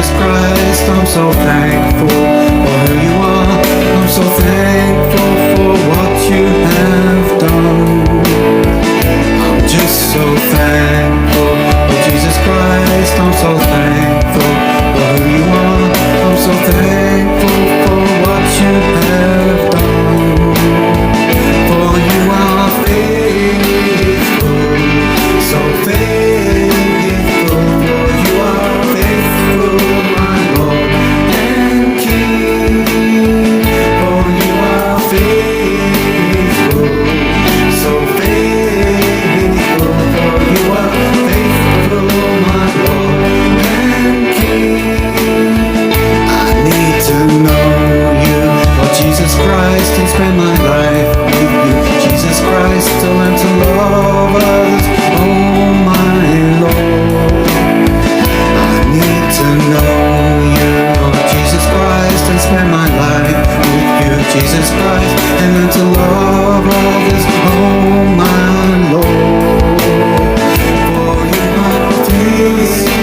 Jesus Christ, I'm so thankful for who you are. I'm so thankful for what you have done. I'm just so thankful for Jesus Christ. I'm so thankful for who you are. I'm so thankful for what you have done. For you are faithful, so faithful. For you are faithful, my Lord and King. For you are faithful, so faithful. For you are faithful, my Lord and King. I need to know you, Lord Jesus Christ, and spend my life with you, Jesus Christ, to learn to love others, oh my Lord. I need to know you, Lord Jesus Christ, and spend my life with you, Jesus Christ, and learn to love others, oh my Lord. For you are faithful,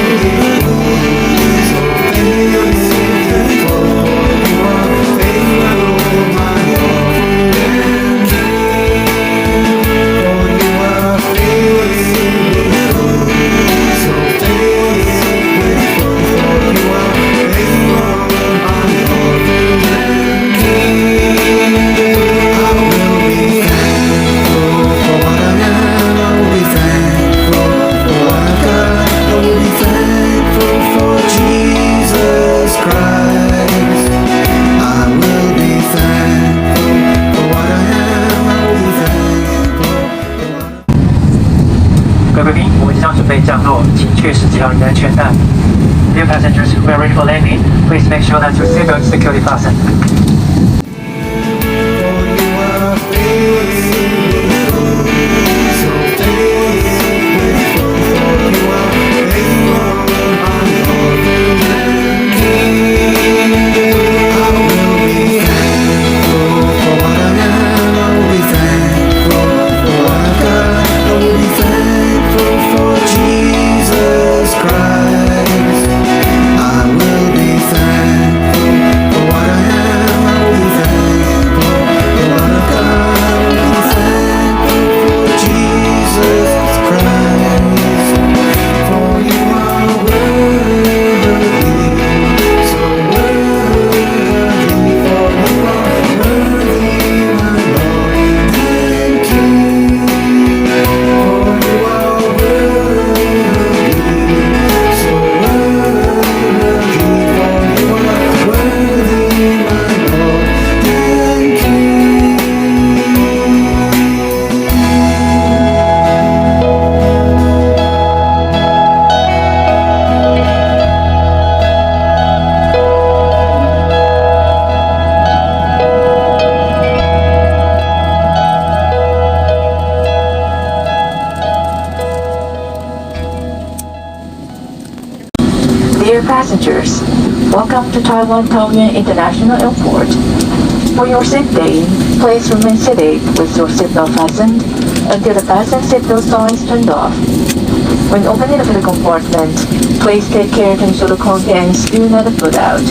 so faithful. You are faithful, my Lord and King. For you are faithful, so faithful. For you are faithful, my Lord and King. I will be thankful for what I am. I will be thankful for what I've got. I will be thankful for Jesus Christ. I will be thankful for what I am. I will be thankful for what I 各位贵宾，我们即将准备降落，请确实系好您的安全带。Dear passengers, we are ready for landing. Please make sure that your seatbelt is securely fastened. For you are faithful, so faithful. For you are faithful, my Lord and King. I will be thankful for what I am. I will be thankful for what I've got. I will be thankful for Jesus Christ. I will be thankful for what I am. I will be thankful for what I've got. I will be thankful for Jesus Christ. For you are worthy, so worthy. For you are worthy, my Lord and King. For you are worthy, so worthy. For you are worthy, my Lord and King. Dear passengers, welcome to Taiwan Taoyuan International Airport. For your safety, please remain seated with your seatbelt fastened until the fasten seatbelt sign is turned off. When opening the food compartment, please take care to ensure the contents do not float out.